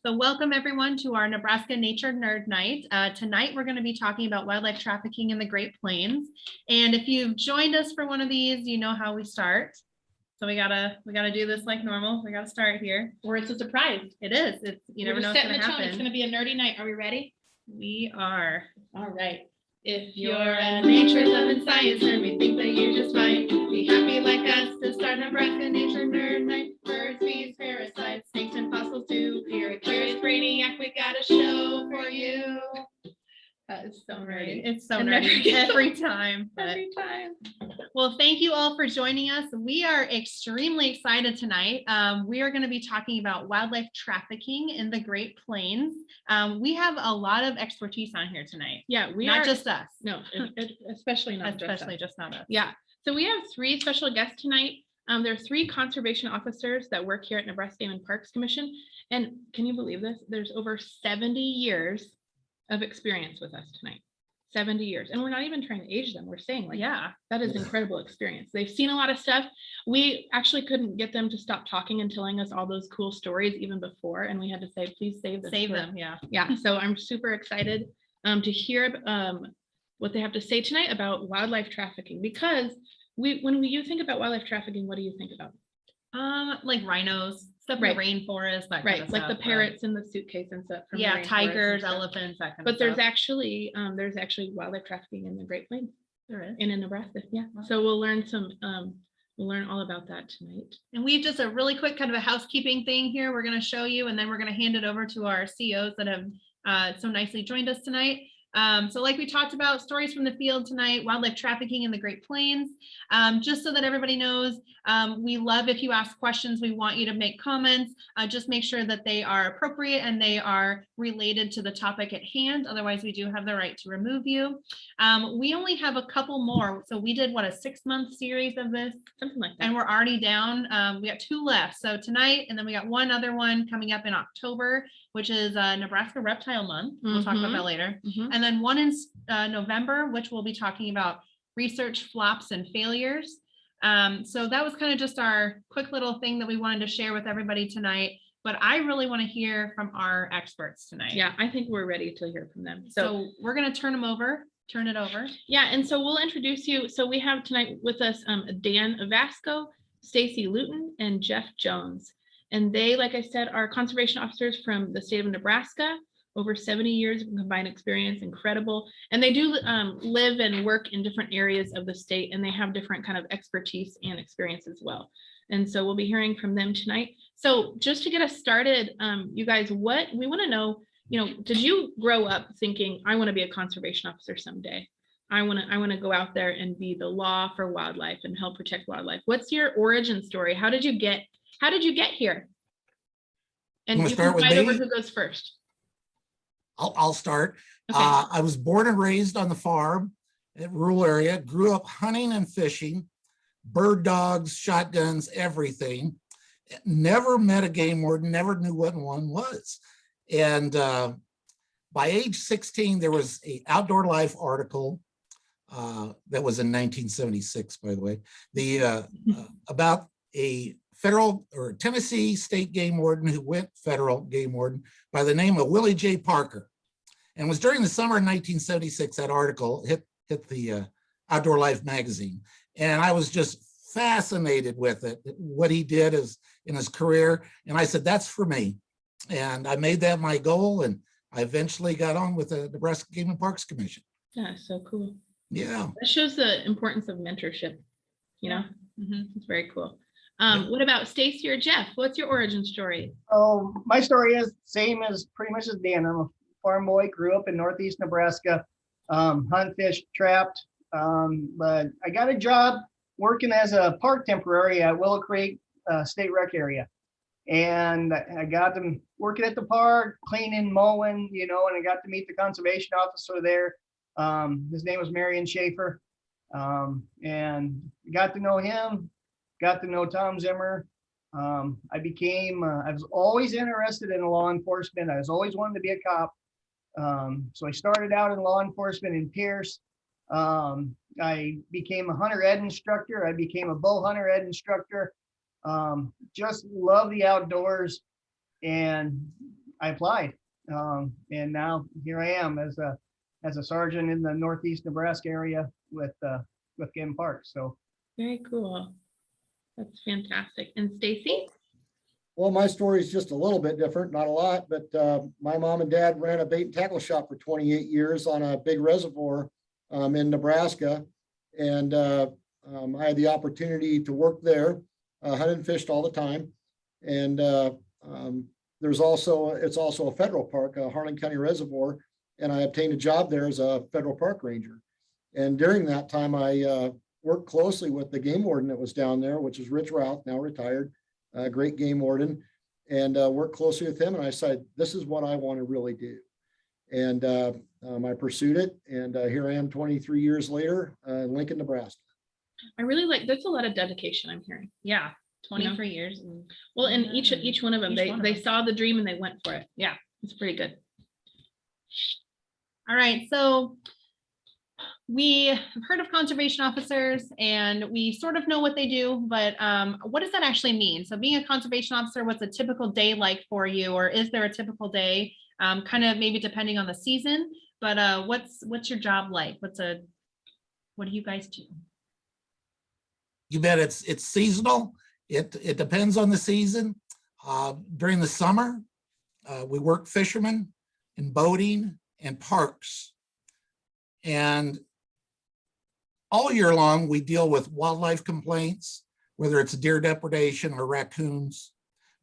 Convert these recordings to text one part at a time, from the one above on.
So welcome everyone to our Nebraska Nature Nerd Night. Tonight we're going to be talking about wildlife trafficking in the Great Plains. And if you've joined us for one of these, you know how we start. So we gotta do this like normal. We gotta start here. Or it's a surprise. It is. It's you never know what's gonna happen. It's gonna be a nerdy night. Are we ready? We are. All right. If you're a nature loving science nerd, we think that you just might be happy like us to start Nebraska Nature Nerd Night. Birds, bees, parasites, snakes, and fossils too. If you're a curious brainiac, we got a show for you. That is so nerdy. It's so nerdy every time. Every time. Well, thank you all for joining us. We are extremely excited tonight. We are going to be talking about wildlife trafficking in the Great Plains. We have a lot of expertise on here tonight. Yeah, not just us. No, especially not just not us. Yeah. So we have three special guests tonight. There are three conservation officers that work here at Nebraska Game and Parks Commission. And can you believe this? There's over 70 years of experience with us tonight. 70 years. And we're not even trying to age them. We're saying like, yeah, that is incredible experience. They've seen a lot of stuff. We actually couldn't get them to stop talking and telling us all those cool stories even before. And we had to say, please save this. Save them. Yeah. Yeah. So I'm super excited to hear what they have to say tonight about wildlife trafficking, because when you think about wildlife trafficking, what do you think about? Like rhinos, stuff in the rainforest, that kind of like stuff, the parrots in the suitcase and stuff. From tigers, elephants, that kind but of stuff. But there's actually wildlife trafficking in the Great Plains. There is. And in Nebraska, yeah. Wow. So we'll learn all about that tonight. And we've just a really quick kind of a housekeeping thing here we're going to show you, and then we're going to hand it over to our CEOs that have so nicely joined us tonight. So like we talked about, stories from the field tonight, wildlife trafficking in the Great Plains. Just so that everybody knows, we love if you ask questions. We want you to make comments. Just make sure that they are appropriate and they are related to the topic at hand. Otherwise, we do have the right to remove you. We only have a couple more. So we did, what, a 6-month series of this? Something like that. And we're already down. We got 2 left. So tonight, and then we got one other one coming up in October, which is Nebraska Reptile Month. We'll talk about that later. And then one in November, which we'll be talking about research flops and failures. So that was kind of just our quick little thing that we wanted to share with everybody tonight. But I really want to hear from our experts tonight. Yeah, I think we're ready to hear from them. So we're going to turn it over. Yeah, and so we'll introduce you. So we have tonight with us Dan Vasco, Stacy Luton, and Jeff Jones. And they, like I said, are conservation officers from the state of Nebraska. Over 70 years of combined experience, incredible. And they do live and work in different areas of the state, and they have different kind of expertise and experience as well. And so we'll be hearing from them tonight. So just to get us started, you guys, what we want to know, did you grow up thinking, I want to be a conservation officer someday? I want to go out there and be the law for wildlife and help protect wildlife. What's your origin story? How did you get here? And you can fight over who goes first. I'll start. Okay. I was born and raised on the farm in a rural area, grew up hunting and fishing, bird dogs, shotguns, everything. Never met a game warden, never knew what one was. And by age 16, there was an Outdoor Life article that was in 1976, by the way, about a federal or Tennessee state game warden who went federal game warden by the name of Willie J. Parker. And it was during the summer of 1976 that article hit the Outdoor Life magazine. And I was just fascinated with it, what he did in his career. And I said, that's for me. And I made that my goal. And I eventually got on with the Nebraska Game and Parks Commission. Yeah, so cool. Yeah. That shows the importance of mentorship, It's very cool. What about Stacy or Jeff? What's your origin story? Oh, my story is same as pretty much as Dan. I'm a farm boy, grew up in Northeast Nebraska, hunt, fish, trapped. But I got a job working as a park temporary at Willow Creek State Rec area. And I got them working at the park, cleaning, mowing, and I got to meet the conservation officer there. His name was Marion Schaefer. And got to know him. Got to know Tom Zimmer. I was always interested in law enforcement. I was always wanting to be a cop. So I started out in law enforcement in Pierce. I became a hunter ed instructor. I became a bow hunter ed instructor. Just love the outdoors. And I applied. And now here I am as a sergeant in the Northeast Nebraska area with Game Park. So Very cool. That's fantastic. And Stacy? Well, my story is just a little bit different, not a lot, but my mom and dad ran a bait and tackle shop for 28 years on a big reservoir in Nebraska. And I had the opportunity to work there, hunted and fished all the time. And it's also a federal park, Harlan County Reservoir, and I obtained a job there as a federal park ranger. And during that time, I worked closely with the game warden that was down there, which is Rich Routh, now retired. Great game warden, and worked closely with him. And I said, this is what I want to really do. And I pursued it. And here I am 23 years later in Lincoln, Nebraska. I really like, there's a lot of dedication I'm hearing. Yeah, 23 years. Well, and each one of them, Each one of they them. saw the dream and they went for it. Yeah, it's pretty good. All right, so we have heard of conservation officers and we sort of know what they do, but what does that actually mean? So being a conservation officer, what's a typical day like for you? Or is there a typical day, kind of maybe depending on the season, but what's your job like? What do you guys do? You bet. It's seasonal. It depends on the season. During the summer, we work fishermen and boating and parks. And all year long, we deal with wildlife complaints, whether it's deer depredation or raccoons,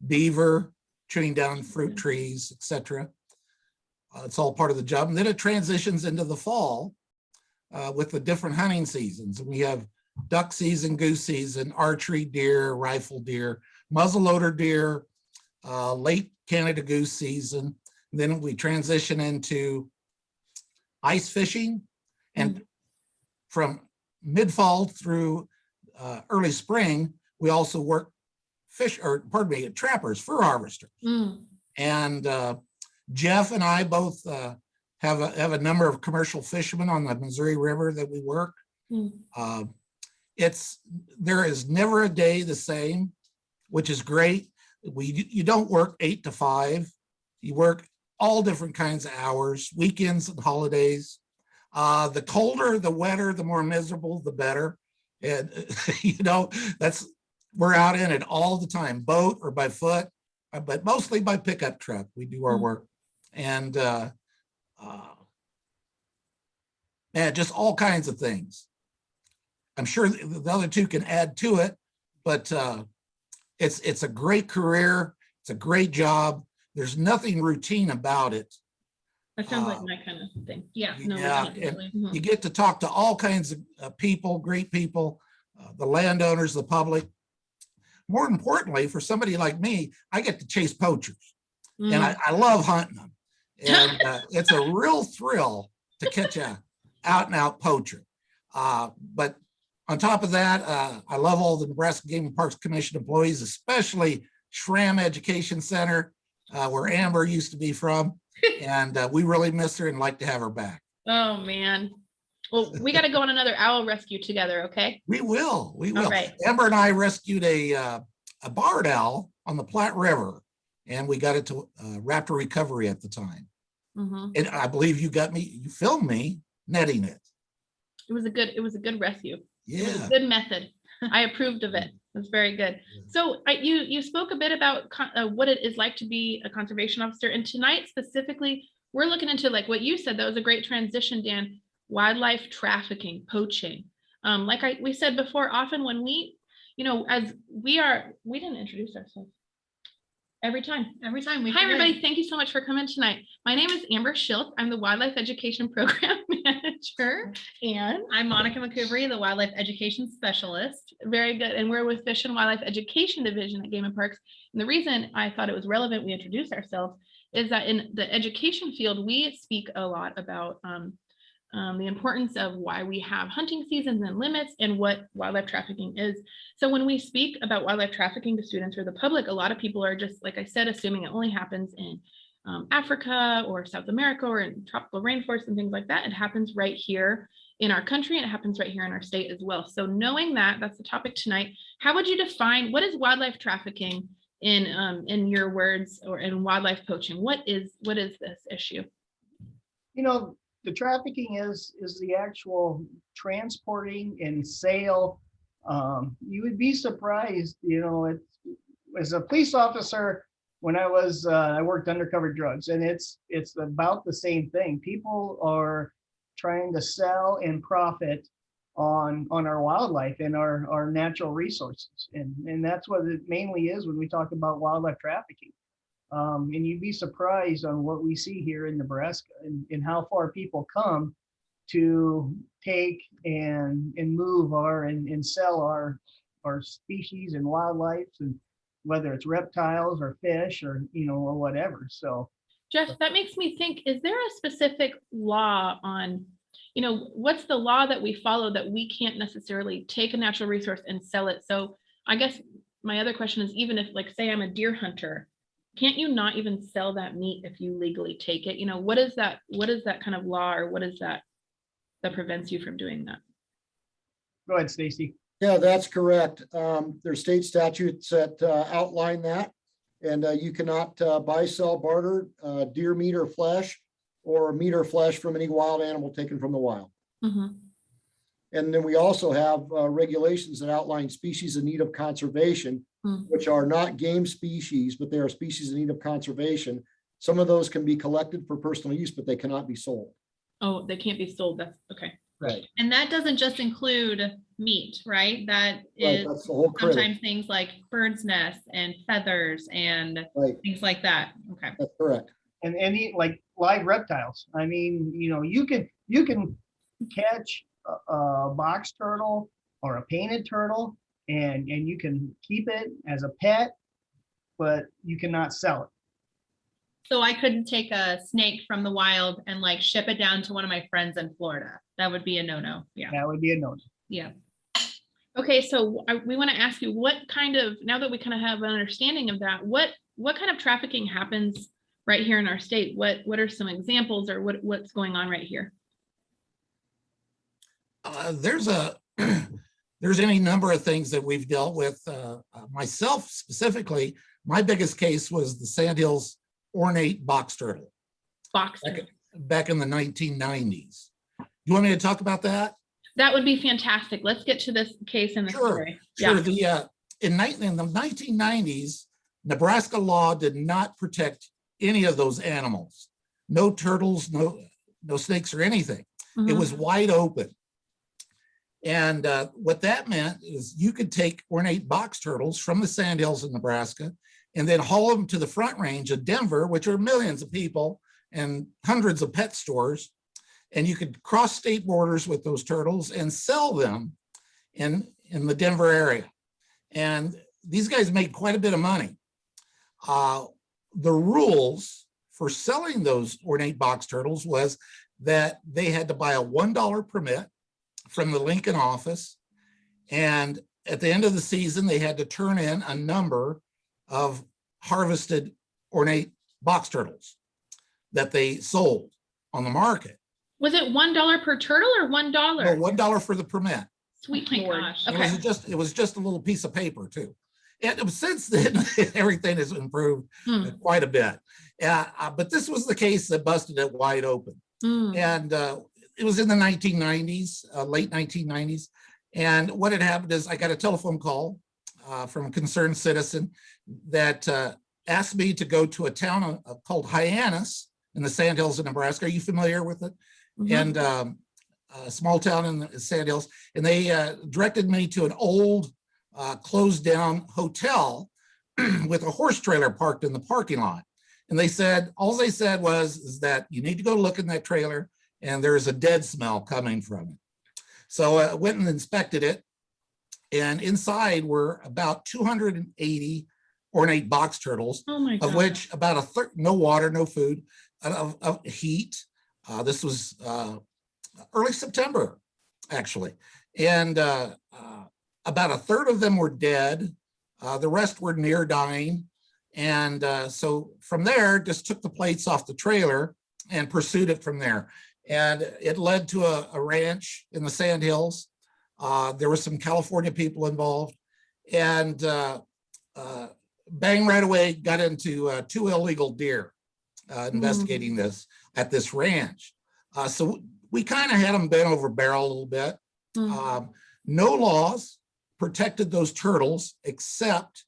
beaver, chewing down fruit trees, etc. It's all part of the job. And then it transitions into the fall with the different hunting seasons. We have duck season, goose season, archery deer, rifle deer, muzzleloader deer, late Canada goose season. And then we transition into ice fishing, and from mid-fall through early spring, we also work trappers, fur harvesters. And Jeff and I both have a number of commercial fishermen on the Missouri River that we work. There is never a day the same, which is great. You don't work 8 to 5. You work all different kinds of hours, weekends and holidays. The colder, the wetter, the more miserable, the better. And we're out in it all the time, boat or by foot, but mostly by pickup truck. We do our work, and just all kinds of things. I'm sure the other two can add to it, but it's a great career. It's a great job. There's nothing routine about it. That sounds like my kind of thing. Yeah. No, Yeah, definitely. You get to talk to all kinds of people, great people, the landowners, the public. More importantly, for somebody like me, I get to chase poachers, and I love hunting them. And it's a real thrill to catch a out and out poacher. But on top of that, I love all the Nebraska Game and Parks Commission employees, especially Schramm Education Center, where Amber used to be from. And we really miss her and like to have her back. Oh, man. Well, we got to go on another owl rescue together, okay? We will. All right. Amber and I rescued a barred owl on the Platte River, and we got it to raptor recovery at the time. And I believe you filmed me netting it. It was a good rescue. Yeah. It was a good method. I approved of it. That's very good. So you spoke a bit about what it is like to be a conservation officer. And tonight specifically, we're looking into like what you said. That was a great transition, Dan. Wildlife trafficking, poaching. We said before, often when we didn't introduce ourselves. Every time. Hi, everybody. Thank you so much for coming tonight. My name is Amber Schiltz. I'm the Wildlife Education Program Manager. And I'm Monica McCouvery, the Wildlife Education Specialist. Very good. And we're with Fish and Wildlife Education Division at Game and Parks. And the reason I thought it was relevant we introduce ourselves is that in the education field, we speak a lot about the importance of why we have hunting seasons and limits and what wildlife trafficking is. So when we speak about wildlife trafficking to students or the public, a lot of people are just, like I said, assuming it only happens in Africa or South America or in tropical rainforests and things like that. It happens right here in our country, and it happens right here in our state as well. So knowing that, that's the topic tonight. How would you define, what is wildlife trafficking in your words, or in wildlife poaching? What is this issue? You know, the trafficking is the actual transporting and sale. You would be surprised, you know, as a police officer, when I was I worked undercover drugs, and it's about the same thing. People are trying to sell and profit on our wildlife and our natural resources, and that's what it mainly is when we talk about wildlife trafficking. And you'd be surprised on what we see here in Nebraska, and how far people come to take and move and sell our species and wildlife, and whether it's reptiles or fish or, you know, or whatever. So Jeff, that makes me think, is there a specific law on, you know, what's the law that we follow that we can't necessarily take a natural resource and sell it? So I guess my other question is, even if, like, say I'm a deer hunter, can't you not even sell that meat if you legally take it? You know, what is that kind of law, or what is that prevents you from doing that? go ahead, Stacy. Yeah, that's correct. There's state statutes that outline that. And you cannot buy, sell, barter deer meat or flesh, or meat or flesh from any wild animal taken from the wild. Mm-hmm. And then we also have regulations that outline species in need of conservation, which are not game species, but they are species in need of conservation. Some of those can be collected for personal use, but they cannot be sold. Oh, they can't be sold. That's okay. Right. And that doesn't just include meat, right? That Right, is that's the whole critter. sometimes things like birds' nests and feathers and Right, things like that. Okay. that's correct. And any like live reptiles. I mean, you know, you can catch a box turtle or a painted turtle, and you can keep it as a pet, but you cannot sell it. So I couldn't take a snake from the wild and like ship it down to one of my friends in Florida. That would be a no-no. Yeah. That would be a no. Yeah. Okay, so we want to ask you, what kind of, now that we kind of have an understanding of that, what kind of trafficking happens right here in our state? What are some examples, or what's going on right here? There's any number of things that we've dealt with. Myself specifically, my biggest case was the Sandhills ornate box turtle Box. back in the 1990s. You want me to talk about that? That would be fantastic. Let's get to this case in the story. Sure. Yeah. In the 1990s, Nebraska law did not protect any of those animals. No turtles, no snakes or anything. It Mhm. was wide open. And what that meant is you could take ornate box turtles from the Sandhills in Nebraska and then haul them to the Front Range of Denver, which are millions of people and hundreds of pet stores. And you could cross state borders with those turtles and sell them in the Denver area. And these guys made quite a bit of money. The rules for selling those ornate box turtles was that they had to buy a $1 permit from the Lincoln office. And at the end of the season, they had to turn in a number of harvested ornate box turtles that they sold on the market. Was it $1 per turtle or $1? No, $1 for the permit. Sweet Oh my Lord. gosh. It Okay. was just a little piece of paper too. And since then, everything has improved quite a bit. But this was the case that busted it wide open. And it was in the 1990s, late 1990s. And what had happened is I got a telephone call from a concerned citizen that asked me to go to a town called Hyannis in the Sandhills of Nebraska. Are you familiar with it? And a small town in the Sandhills. And they directed me to an old closed down hotel with a horse trailer parked in the parking lot. And they said, all they said was that you need to go look in that trailer and there's a dead smell coming from it. So I went and inspected it, and inside were about 280 ornate box turtles, Oh my God. of which about a third, no water, no food, of heat. This was early September, actually. And about a third of them were dead. The rest were near dying. And so from there, just took the plates off the trailer and pursued it from there. And it led to a ranch in the Sandhills. There were some California people involved. And bang, right away, got into 2 illegal deer investigating this at this ranch. So we kind of had them bent over barrel a little bit. No laws protected those turtles except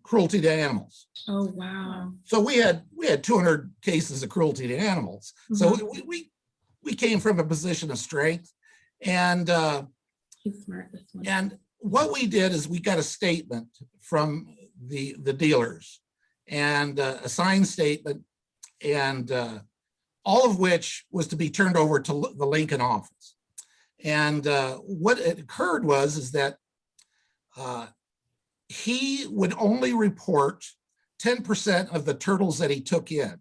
cruelty to animals. Oh, wow. So we had 200 cases of cruelty to animals. So we came from a position of strength, and He's smart, this one. and what we did is we got a statement from the dealers, and a signed statement, and all of which was to be turned over to the Lincoln office. And what had occurred is that he would only report 10% of the turtles that he took in,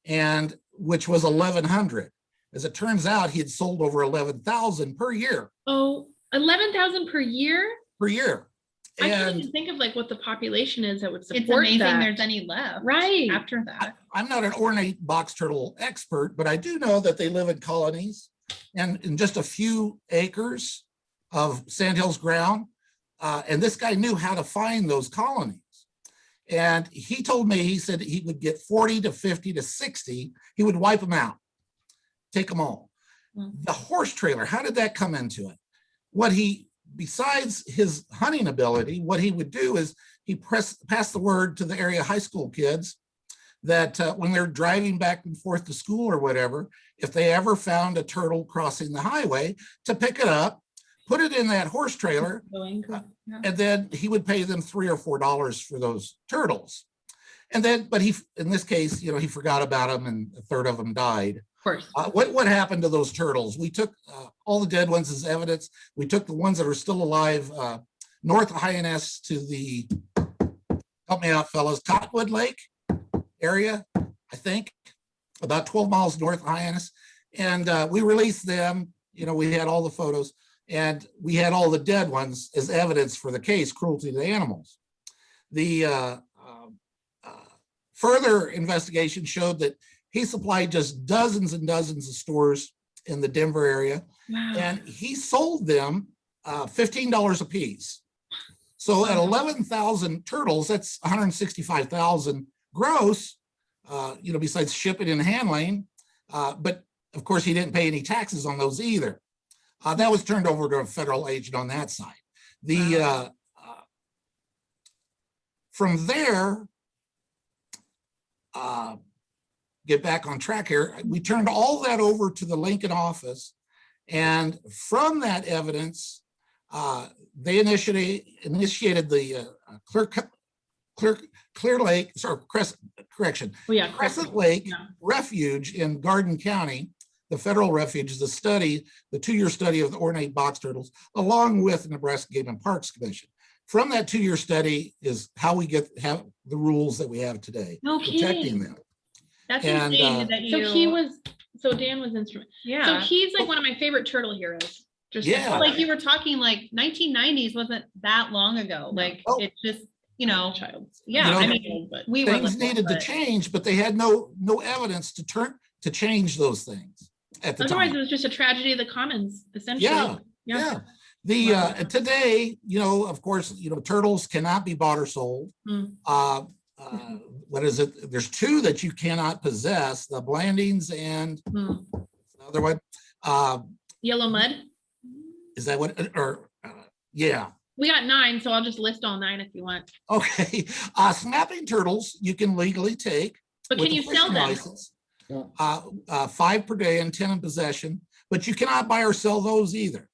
and which was 1,100. As it turns out, he had sold over 11,000 per year. Oh, 11,000 per year? Per year. I can't And even think of like what the population is that would support It's amazing that. there's any left. Right. After that. I'm not an ornate box turtle expert, but I do know that they live in colonies and in just a few acres of sandhills ground. And this guy knew how to find those colonies. And he told me, he said he would get 40 to 50 to 60. He would wipe them out, take them all. The horse trailer, how did that come into it? Besides his hunting ability, what he would do is he passed the word to the area high school kids that when they're driving back and forth to school or whatever, if they ever found a turtle crossing the highway, to pick it up, put it in that horse trailer, and then he would pay them $3 or $4 for those turtles. And then, but in this case, he forgot about them, and a third of them died. Of course. What happened to those turtles? We took all the dead ones as evidence. We took the ones that are still alive north of Hyannis to the, help me out, fellas, Cottonwood Lake area, I think, about 12 miles north of Hyannis. And we released them. We had all the photos, and we had all the dead ones as evidence for the case, cruelty to animals. The further investigation showed that he supplied just dozens and dozens of stores in the Denver area. Wow. And he sold them $15 a piece. So at 11,000 turtles, that's 165,000 gross, besides shipping and handling. But of course, he didn't pay any taxes on those either. That was turned over to a federal agent on that side. From there, get back on track here, we turned all that over to the Lincoln office. And from that evidence, they initiated the Clear Lake, sorry, Crescent Lake Refuge in Garden County. The federal refuge is the 2-year study of the ornate box turtles, along with the Nebraska Game and Parks Commission. From that 2-year study is how we have the rules that we have today, protecting them. That's And, insane that you. So Dan was instrumental. Yeah. So he's like one of my favorite turtle heroes. Just Yeah. Like you were talking, like 1990s wasn't that long ago. Like Oh. it's just, child. yeah. You know, I mean, we were Things little, needed to but- change, but they had no evidence to change those things at the Otherwise, time. it was just a tragedy of the commons, essentially. Yeah. Wow. Today, of course, turtles cannot be bought or sold. What is it? There's 2 that you cannot possess: the Blandings and another one. Yellow mud. Is that what? Yeah. We got 9, so I'll just list all 9 if you want. Okay. Snapping turtles you can legally take. But with can a you sell fishing them? license. 5 per day and 10 in possession, but you cannot buy or sell those either.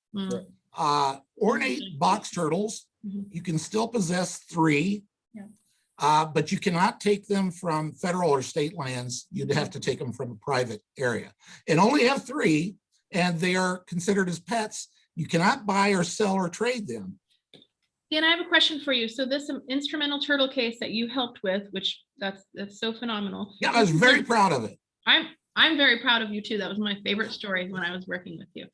Ornate box turtles, you can still possess 3, but you cannot take them from federal or state lands. You'd have to take them from a private area, and only have 3, and they are considered as pets. You cannot buy or sell or trade them. Dan, I have a question for you. So this instrumental turtle case that you helped with, which that's so phenomenal. Yeah, I was very proud of it. I'm very proud of you too. That was my favorite story when I was working with you.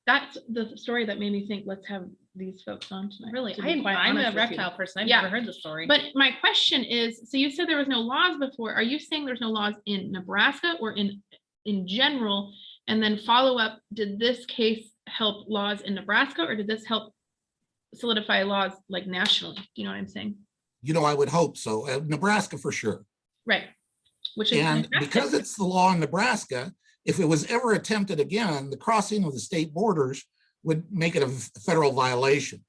That's the story that made me think, let's have these folks on tonight. Really, to be quite I'm a honest with you. reptile person. I've Yeah. never heard the story. But my question is, so you said there was no laws before. Are you saying there's no laws in Nebraska or in general? And then follow up, did this case help laws in Nebraska, or did this help solidify laws like nationally. Do you know what I'm saying? I would hope so. Nebraska for sure. Right. Which is And fantastic. because it's the law in Nebraska, if it was ever attempted again, the crossing of the state borders would make it a federal violation,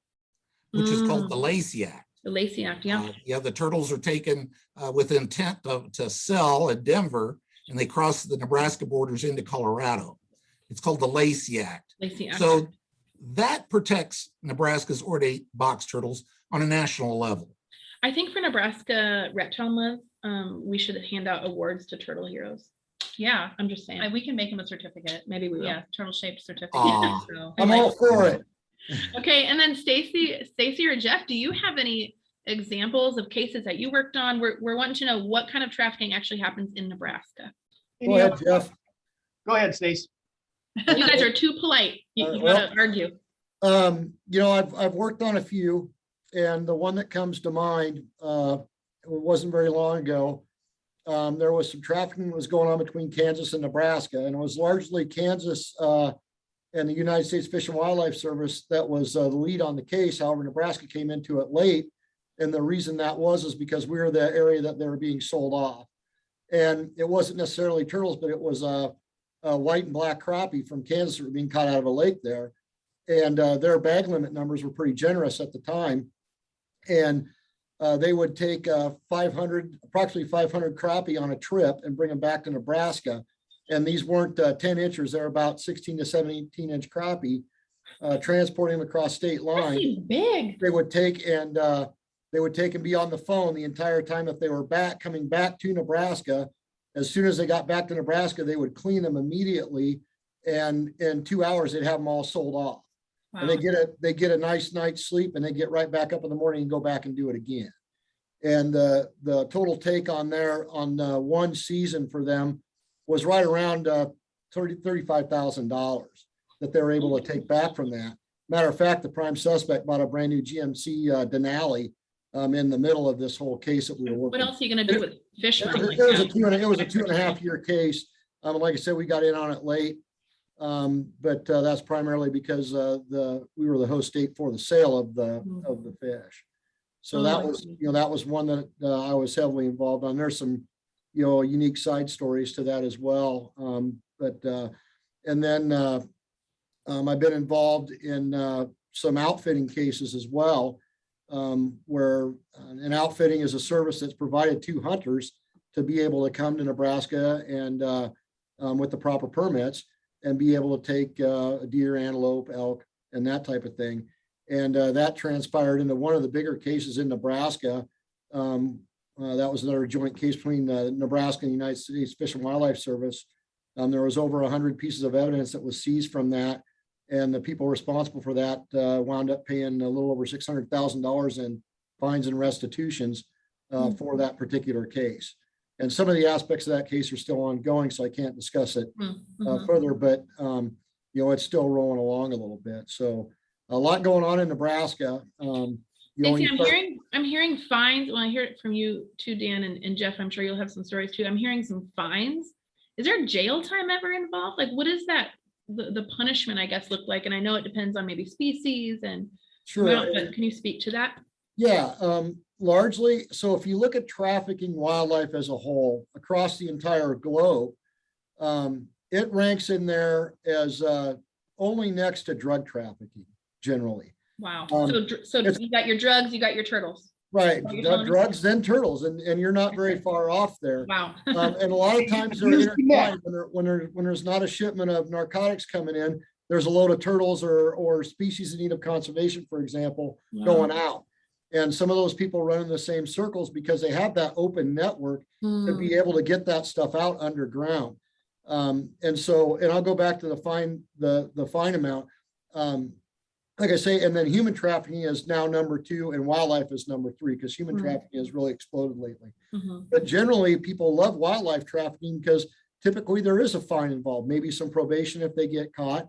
which is called the Lacey Act. The Lacey Act, yeah. The turtles are taken with intent to sell at Denver, and they cross the Nebraska borders into Colorado. It's called the Lacey Act. Lacey Act. So that protects Nebraska's ornate box turtles on a national level. I think for Nebraska Reptile Month, we should hand out awards to turtle heroes. Yeah, I'm just saying. we can make them a certificate. Maybe we will. Yeah, turtle shaped certificate. Aw. So, I'm all for it. Okay, and then Stacy or Jeff, do you have any examples of cases that you worked on? We're wanting to know what kind of trafficking actually happens in Nebraska. Go ahead, Jeff. Go ahead, Stace. You guys are too polite. You gotta argue. I've worked on a few, and the one that comes to mind, it wasn't very long ago. There was some trafficking that was going on between Kansas and Nebraska, and it was largely Kansas and the United States Fish and Wildlife Service that was the lead on the case. However, Nebraska came into it late, and the reason that is because we were the area that they were being sold off, and it wasn't necessarily turtles, but it was a white and black crappie from Kansas that were being caught out of a lake there, and their bag limit numbers were pretty generous at the time, and they would take approximately 500 crappie on a trip and bring them back to Nebraska. And these weren't 10 inches, they're about 16 to 17 inch crappie, transporting them across state That line. seems big. They would take and be on the phone the entire time that they were coming back to Nebraska. As soon as they got back to Nebraska, they would clean them immediately. And in 2 hours, they'd have them all sold off. Wow. And they get a nice night's sleep, and they get right back up in the morning and go back and do it again. And the total take on one season for them was right around $35,000 that they were able to take back from that. Matter of fact, the prime suspect bought a brand new GMC Denali in the middle of this whole case that we were working. What else are you gonna do with fish? It was a 2.5 year case. Like I said, we got in on it late. But that's primarily because we were the host state for the sale of the fish. So that was one that I was heavily involved on. There's some unique side stories to that as well. And then I've been involved in some outfitting cases as well, where an outfitting is a service that's provided to hunters to be able to come to Nebraska and with the proper permits and be able to take a deer, antelope, elk, and that type of thing. And that transpired into one of the bigger cases in Nebraska. That was another joint case between Nebraska and the United States Fish and Wildlife Service. There was over 100 pieces of evidence that was seized from that. And the people responsible for that wound up paying a little over $600,000 in fines and restitutions for that particular case. And some of the aspects of that case are still ongoing, so I can't discuss it further, but it's still rolling along a little bit. So a lot going on in Nebraska. Stacey, I'm hearing fines. Well, I hear it from you too, Dan and Jeff. I'm sure you'll have some stories too. I'm hearing some fines. Is there jail time ever involved? Like, what is that? The punishment, I guess, look like? And I know it depends on maybe species and amount, but can you speak to that? Yeah, largely. So if you look at trafficking wildlife as a whole across the entire globe, it ranks in there as only next to drug trafficking generally. Wow. So you got your drugs, you got your turtles. Right, drugs, then turtles, and you're not very far off there. Wow. And a lot of times they're intertwined when there's not a shipment of narcotics coming in, there's a load of turtles or species in need of conservation, for example, going out. And some of those people run in the same circles because they have that open network to be able to get that stuff out underground. And I'll go back to the fine amount. Like I say, and then human trafficking is now number 2 and wildlife is number 3 because human trafficking has really exploded lately. But generally people love wildlife trafficking because typically there is a fine involved, maybe some probation if they get caught.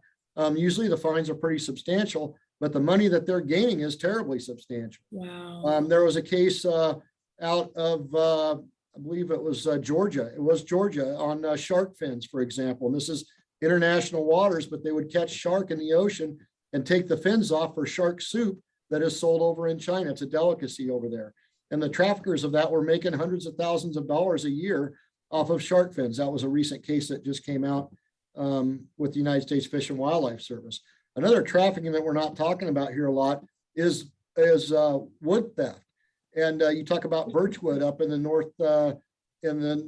Usually the fines are pretty substantial, but the money that they're gaining is terribly substantial. Wow. There was a case out of, I believe it was Georgia. It was Georgia on shark fins, for example. And this is international waters, but they would catch shark in the ocean and take the fins off for shark soup that is sold over in China. It's a delicacy over there. And the traffickers of that were making hundreds of thousands of dollars a year off of shark fins. That was a recent case that just came out with the United States Fish and Wildlife Service. Another trafficking that we're not talking about here a lot is wood theft. And you talk about birchwood up in the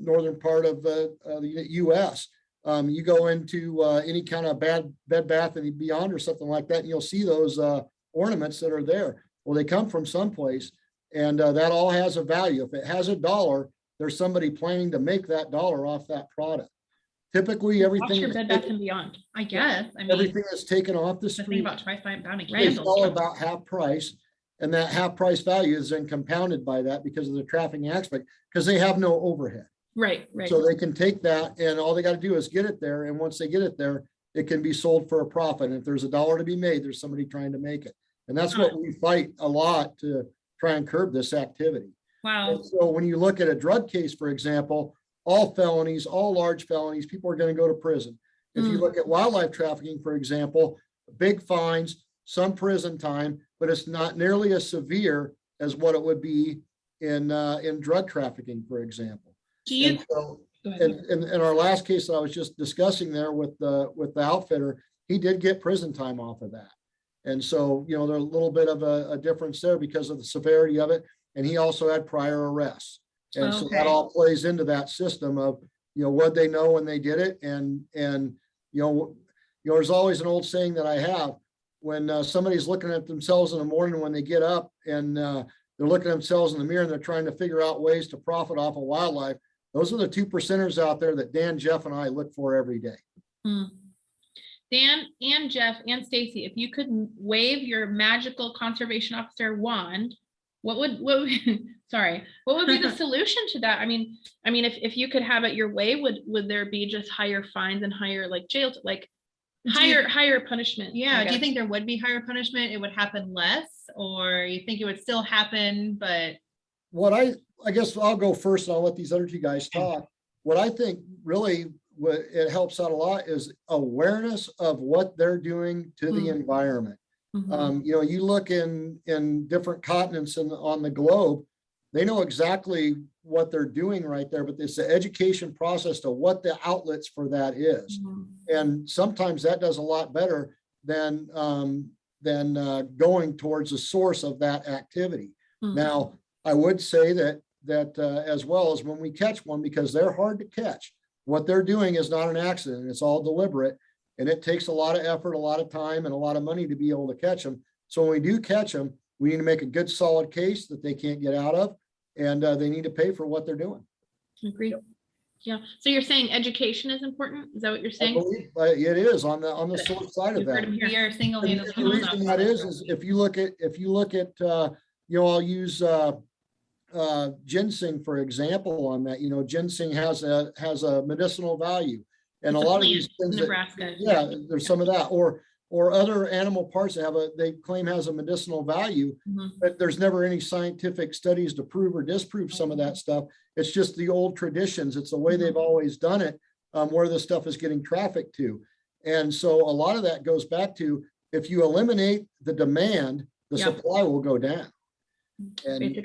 northern part of the U.S. You go into any kind of Bed Bath and Beyond or something like that, and you'll see those ornaments that are there. Well, they come from someplace, and that all has a value. If it has $1, there's somebody planning to make that dollar off that product. Typically, everything. What's your Bed Bath and Beyond? I guess. I mean, everything that's taken off the the thing street, about twice bounding they candles. sell about half price, and that half price value is then compounded by that because of the trafficking aspect, because they have no overhead. Right. So they can take that, and all they got to do is get it there. And once they get it there, it can be sold for a profit. And if there's $1 to be made, there's somebody trying to make it. And that's what we fight a lot to try and curb this activity. Wow. And so when you look at a drug case, for example, all felonies, all large felonies, people are going to go to prison. If you look at wildlife trafficking, for example, big fines, some prison time, but it's not nearly as severe as what it would be in drug trafficking, for example. Do you? And so, Go ahead. in our last case that I was just discussing there with the outfitter, he did get prison time off of that. And so, there's a little bit of a difference there because of the severity of it. And he also had prior arrests. And so that all plays into that system of, what they know when they did it. And there's always an old saying that I have when somebody's looking at themselves in the morning when they get up and they're looking at themselves in the mirror and they're trying to figure out ways to profit off of wildlife. Those are the 2%ers out there that Dan, Jeff, and I look for every day. Dan and Jeff and Stacy, if you could wave your magical conservation officer wand, what would be the solution to that? I mean, if you could have it your way, would there be just higher fines and higher jail, higher punishment? Yeah. Do you think there would be higher punishment? It would happen less, or you think it would still happen, but? What I guess I'll go first and I'll let these other two guys talk. What I think really it helps out a lot is awareness of what they're doing to the environment. You look in different continents on the globe, they know exactly what they're doing right there, but it's the education process to what the outlets for that is. And sometimes that does a lot better than going towards the source of that activity. Now, I would say that as well as when we catch one, because they're hard to catch, what they're doing is not an accident. It's all deliberate, and it takes a lot of effort, a lot of time, and a lot of money to be able to catch them. So when we do catch them, we need to make a good solid case that they can't get out of, and they need to pay for what they're doing. Agreed. Yeah. So you're saying education is important? Is that what you're I saying? believe it is on the source side of that. We are single-handedly. The reason that is if you look at I'll use ginseng for example on that. Ginseng has a medicinal value, and It's a lot of these things Nebraska. there's some of that, or other animal parts that they claim has a medicinal value, but there's never any scientific studies to prove or disprove some of that stuff. It's just the old traditions. It's the way they've always done it, where the stuff is getting trafficked to. And so a lot of that goes back to, if you eliminate the demand, the supply will go down. And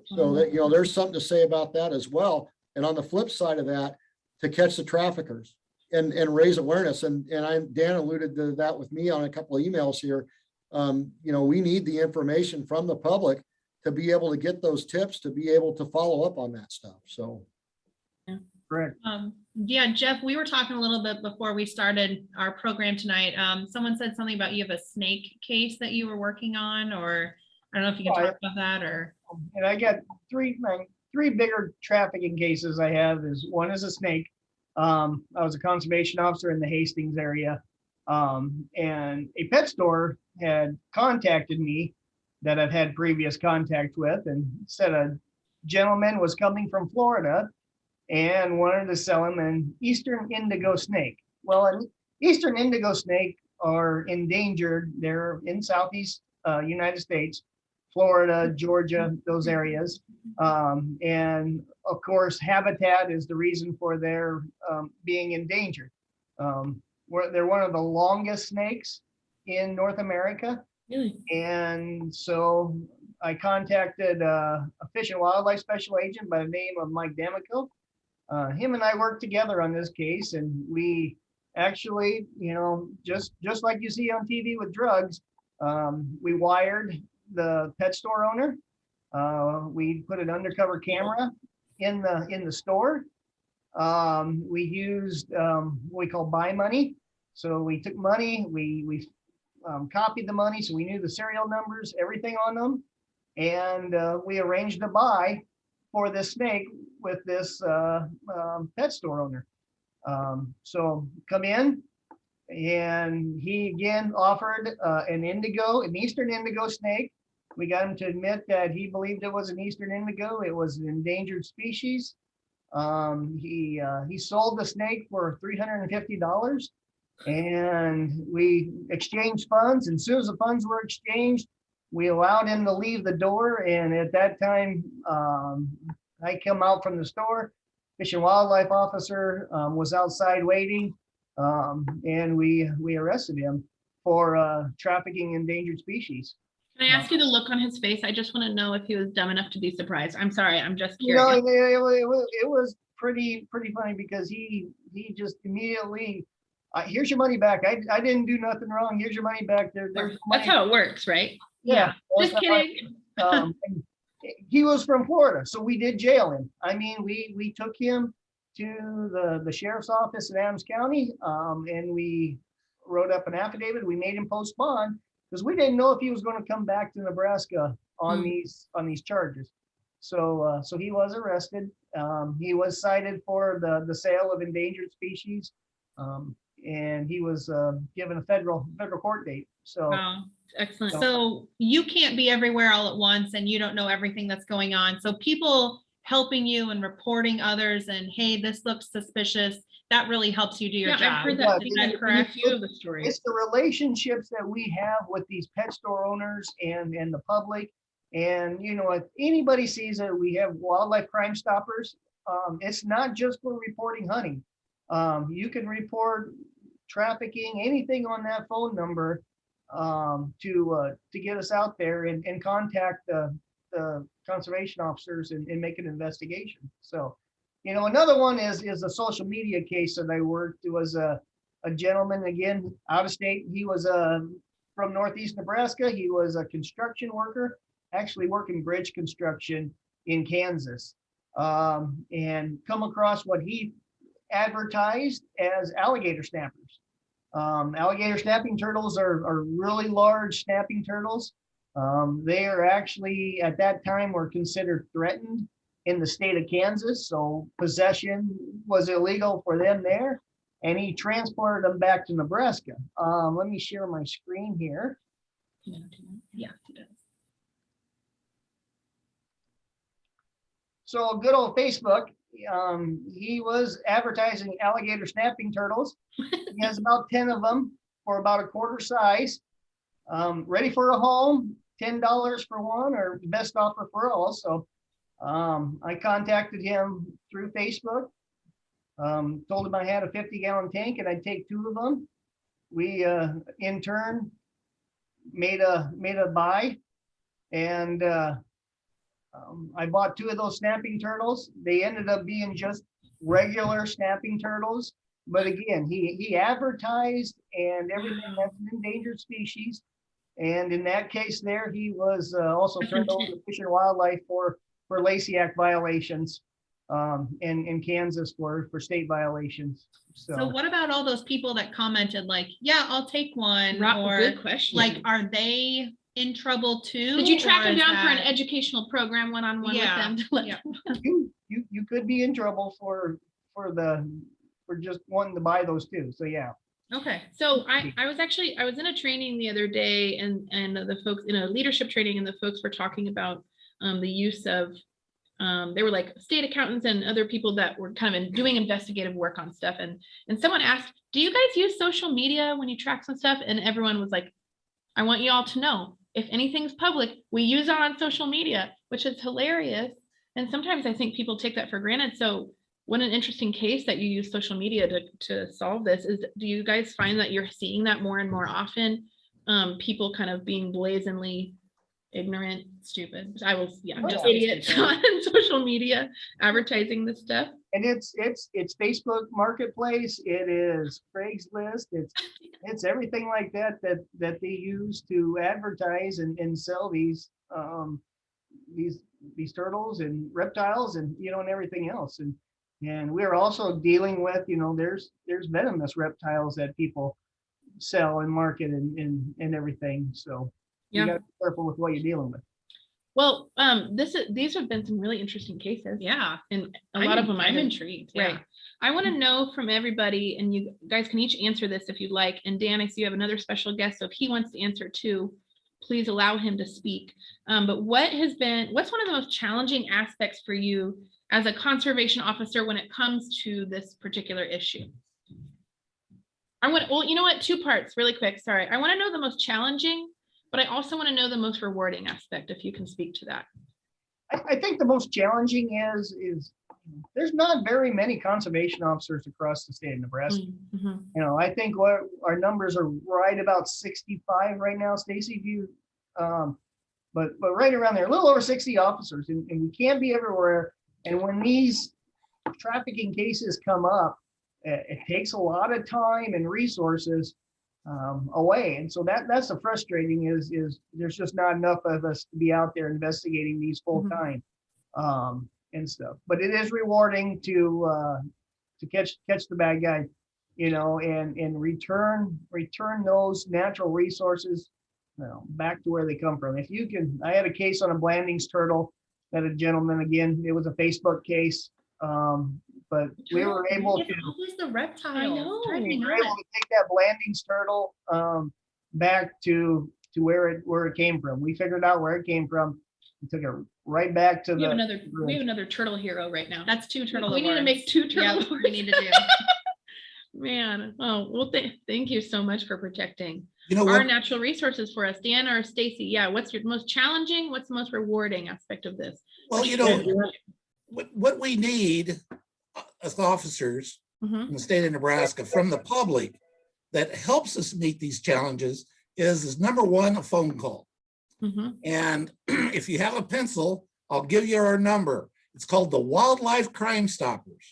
so that, there's something to say about that as well. And on the flip side of that, to catch the traffickers and raise awareness. And Dan alluded to that with me on a couple of emails here. We need the information from the public to be able to get those tips, to be able to follow up on that stuff. So. Correct. Jeff, we were talking a little bit before we started our program tonight. Someone said something about you have a snake case that you were working on, or I don't know if you can talk about that, or. And I got three bigger trafficking cases I have. One is a snake. I was a conservation officer in the Hastings area. And a pet store had contacted me that I've had previous contact with, and said a gentleman was coming from Florida and wanted to sell him an eastern indigo snake. Well, an eastern indigo snake are endangered. They're in Southeast United States, Florida, Georgia, those areas. And of course, habitat is the reason for their being endangered. They're one of the longest snakes in North America. Really? And so I contacted a Fish and Wildlife Special Agent by the name of Mike D'Amico. Him and I worked together on this case, and we actually, just like you see on TV with drugs, we wired the pet store owner. We put an undercover camera in the store. We used what we call buy money. So we took money, we copied the money, so we knew the serial numbers, everything on them, and we arranged a buy for this snake with this pet store owner. So come in, and he again offered an eastern indigo snake. We got him to admit that he believed it was an eastern indigo. It was an endangered species. He sold the snake for $350, and we exchanged funds. And as soon as the funds were exchanged, we allowed him to leave the door. And at that time, I come out from the store. Fish and Wildlife officer was outside waiting, and we arrested him for trafficking endangered species. Can I ask you the look on his face? I just want to know if he was dumb enough to be surprised. I'm sorry, I'm just You know, curious. it was pretty funny because he just immediately, here's your money back. I didn't do nothing wrong. Here's your money back. There's That's money. how it works, right? Yeah. Just kidding. And he was from Florida, so we did jail him. I mean, we took him to the sheriff's office in Adams County, and we wrote up an affidavit. We made him post bond because we didn't know if he was going to come back to Nebraska on these charges. So he was arrested. He was cited for the sale of endangered species, and he was given a federal court date. So. Wow, excellent. So you can't be everywhere all at once, and you don't know everything that's going on. So people helping you and reporting others and, hey, this looks suspicious, that really helps you do your Yeah, job. I've heard that. Yeah, I've heard a few of the stories. It's the relationships that we have with these pet store owners and the public. And, if anybody sees it, we have wildlife crime stoppers. It's not just for reporting hunting. You can report trafficking, anything on that phone number, to get us out there and contact the conservation officers and make an investigation. So, another one is a social media case that I worked. It was a gentleman, again, out of state. He was from Northeast Nebraska. He was a construction worker, actually working bridge construction in Kansas, and come across what he advertised as alligator snappers. Alligator snapping turtles are really large snapping turtles. They are actually, at that time, were considered threatened in the state of Kansas. So possession was illegal for them there. And he transported them back to Nebraska. Let me share my screen here. Yeah, he does. So good old Facebook. He was advertising alligator snapping turtles. He has about 10 of them for about a quarter size. Ready for a home, $10 for one, or best offer for all. So I contacted him through Facebook, told him I had a 50-gallon tank and I'd take 2 of them. We in turn made a buy, and I bought 2 of those snapping turtles. They ended up being just regular snapping turtles. But again, he advertised and everything that's an endangered species. And in that case there, he was also turned over to Fish and Wildlife for Lacey Act violations, in Kansas for state violations. So what about all those people that commented like, yeah, I'll take one, or Good question. like, are they in trouble too? Did you track or him is down for an that- educational program one-on-one with them? To let Yeah. them- You could be in trouble for just wanting to buy those too. So yeah. Okay. So I was in a training the other day, and the folks in a leadership training, and the folks were talking about the use of they were like state accountants and other people that were kind of doing investigative work on stuff, and someone asked, do you guys use social media when you track some stuff? And everyone was like, I want you all to know, if anything's public, we use it on social media, which is hilarious. And sometimes I think people take that for granted. So what an interesting case that you use social media to solve this is. Do you guys find that you're seeing that more and more often people kind of being blazingly ignorant, stupid. I was, Oh, just yeah. idiots on social media advertising this stuff. And it's Facebook Marketplace. It is Craigslist. It's everything like that they use to advertise and sell these turtles and reptiles and and everything else. And we're also dealing with there's venomous reptiles that people sell and market and everything. So you got to be careful with what you're dealing with. Well, these have been some really interesting cases. Yeah. And a lot of them I'm I've intrigued. Right. Yeah. I want to know from everybody, and you guys can each answer this if you'd like. And Dan, I see you have another special guest, so if he wants to answer too, please allow him to speak. But what's one of the most challenging aspects for you as a conservation officer when it comes to this particular issue? Well, you know what? Two parts, really quick. Sorry. I want to know the most challenging, but I also want to know the most rewarding aspect, if you can speak to that. I think the most challenging is there's not very many conservation officers across the state of Nebraska. Mm-hmm. I think what our numbers are right about 65 right now, Stacy, but right around there, a little over 60 officers, and we can't be everywhere. And when these trafficking cases come up, it takes a lot of time and resources away. And so that's the frustrating is there's just not enough of us to be out there investigating these full time and stuff. But it is rewarding to catch the bad guy, and return those natural resources back to where they come from. If you can, I had a case on a Blandings turtle that a gentleman, again, it was a Facebook case. But we were able to. Always the reptile. I know. We were able to take that Blandings turtle back to where it came from. We figured out where it came from and took it right back to We have another turtle hero right now. That's two turtle. We need to make two turtle. Yeah, we need to do. Man, oh well, thank you so much for protecting You know our what? natural resources for us. Dan or Stacy, yeah, what's your most challenging? What's the most rewarding aspect of this? Well, what we need as officers in the state of Nebraska from the public that helps us meet these challenges is number one, a phone call. And if you have a pencil, I'll give you our number. It's called the Wildlife Crime Stoppers,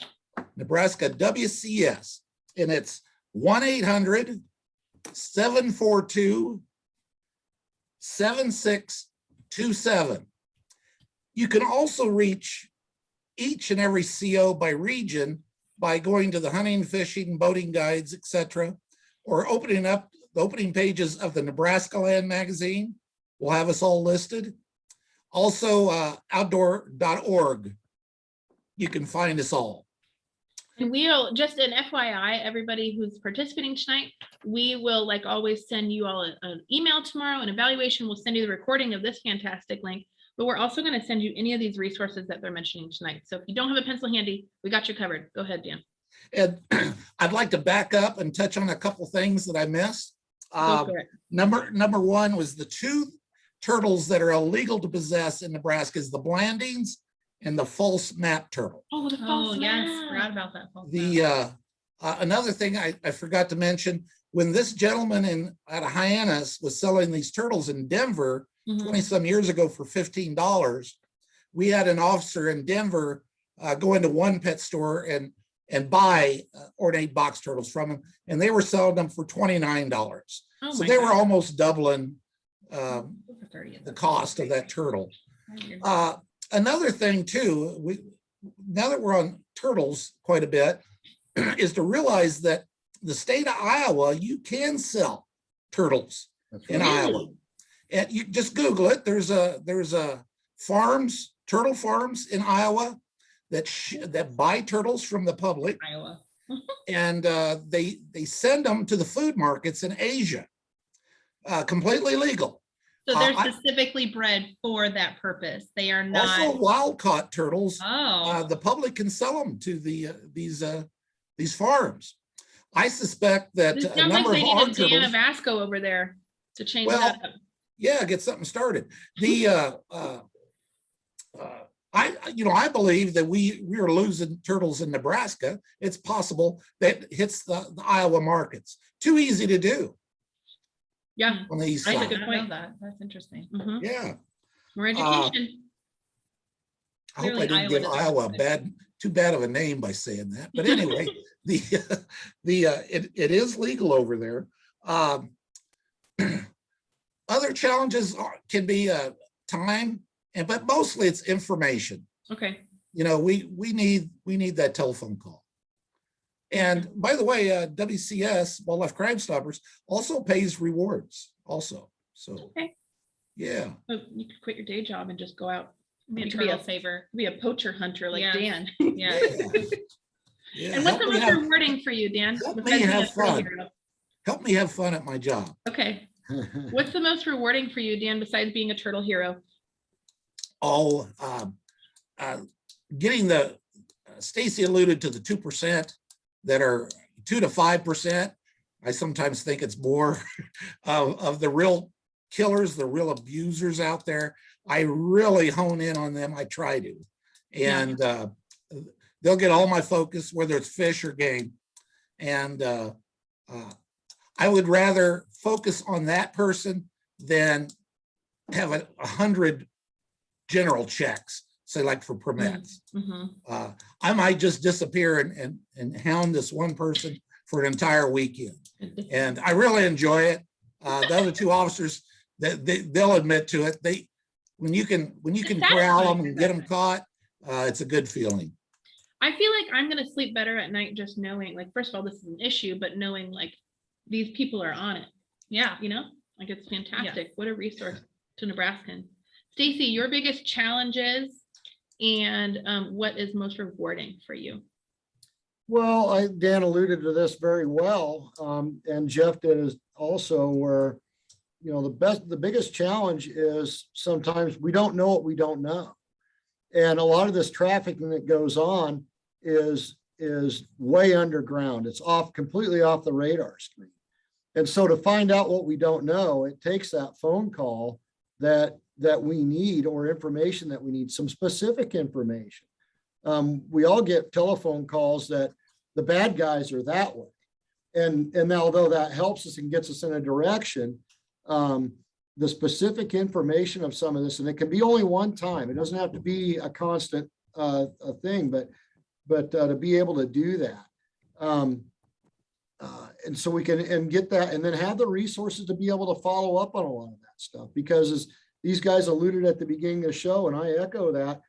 Nebraska WCS, and it's 1-800-742-7627. You can also reach each and every CO by region by going to the hunting, fishing, boating guides, etc., or opening up the opening pages of the Nebraska Land magazine. We'll have us all listed. Also, outdoor.org. You can find us all. And we'll just an FYI, everybody who's participating tonight, we will, like always, send you all an email tomorrow, an evaluation. We'll send you the recording of this fantastic link, but we're also going to send you any of these resources that they're mentioning tonight. So if you don't have a pencil handy, we got you covered. Go ahead, Dan. And I'd like to back up and touch on a couple things that I missed. Go for it. Number one was the two turtles that are illegal to possess in Nebraska is the Blandings and the false map turtle. Oh, the false yes, map. forgot about that. False map. The another thing I forgot to mention, when this gentleman at Hyannis was selling these turtles in Denver 20 some years ago for $15, we had an officer in Denver go into one pet store and buy ornate box turtles from him, and they were selling them for $29. Oh So my they were God. almost doubling the 30. cost of that turtle. Another thing too, now that we're on turtles quite a bit, is to realize that the state of Iowa, you can sell turtles in Iowa. And you just Google it. There's a turtle farms in Iowa that buy turtles from the public, Iowa. and they send them to the food markets in Asia, completely legal. So they're specifically bred for that purpose. They are not. Also, wild caught turtles. Oh. The public can sell them to these farms. I suspect that It a sounds like number they of need our a Dan turtles. Vasco over there to change Well, that up. Yeah, get something started. I believe that we are losing turtles in Nebraska. It's possible that hits the Iowa markets. Too easy to do. Yeah. on the east Right, I side. did good not know point. that. That's interesting. Mhm. Yeah. More education. I hope I Clearly, didn't Iowa give doesn't Iowa have too bad of a name by saying that. But anyway, it is legal over there. Other challenges can be time, but mostly it's information. Okay. You know, we need that telephone call. And by the way, WCS, Wildlife Crime Stoppers, also pays rewards also. So Okay. yeah. So you could quit your day job and just go out. Be a You could be turtle a saver. Be a poacher hunter like Yes. Dan. Yeah. Yeah. And what's Help the me most have- rewarding for you, Dan? help me besides being a have turtle fun. hero? Help me have fun at my job. Okay. What's the most rewarding for you, Dan, besides being a turtle hero? Oh, getting the Stacy alluded to the 2% that are 2 to 5%. I sometimes think it's more of the real killers, the real abusers out there. I really hone in on them. I try to, and they'll get all my focus, whether it's fish or game. And I would rather focus on that person than have 100 general checks, say like for permits. Mm-hmm. I might just disappear and hound this one person for an entire weekend. And I really enjoy it. The other two officers, they'll admit to it. When you can corral them and get them caught, it's a good feeling. I feel like I'm going to sleep better at night just knowing, like, first of all, this is an issue, but knowing like these people are on it. Yeah. You know, like it's fantastic. Yes. What a resource to Nebraskans. Stacy, your biggest challenges and what is most rewarding for you? Well, Dan alluded to this very well, and Jeff did as also, where, you know, the biggest challenge is sometimes we don't know what we don't know. And a lot of this trafficking that goes on is way underground. It's completely off the radar screen. And so to find out what we don't know, it takes that phone call that we need, or information that we need, some specific information. We all get telephone calls that the bad guys are that way. And although that helps us and gets us in a direction, the specific information of some of this, and it can be only one time, it doesn't have to be a constant thing, but to be able to do that. And so we can get that, and then have the resources to be able to follow up on a lot of that stuff, because as these guys alluded at the beginning of the show, and I echo that,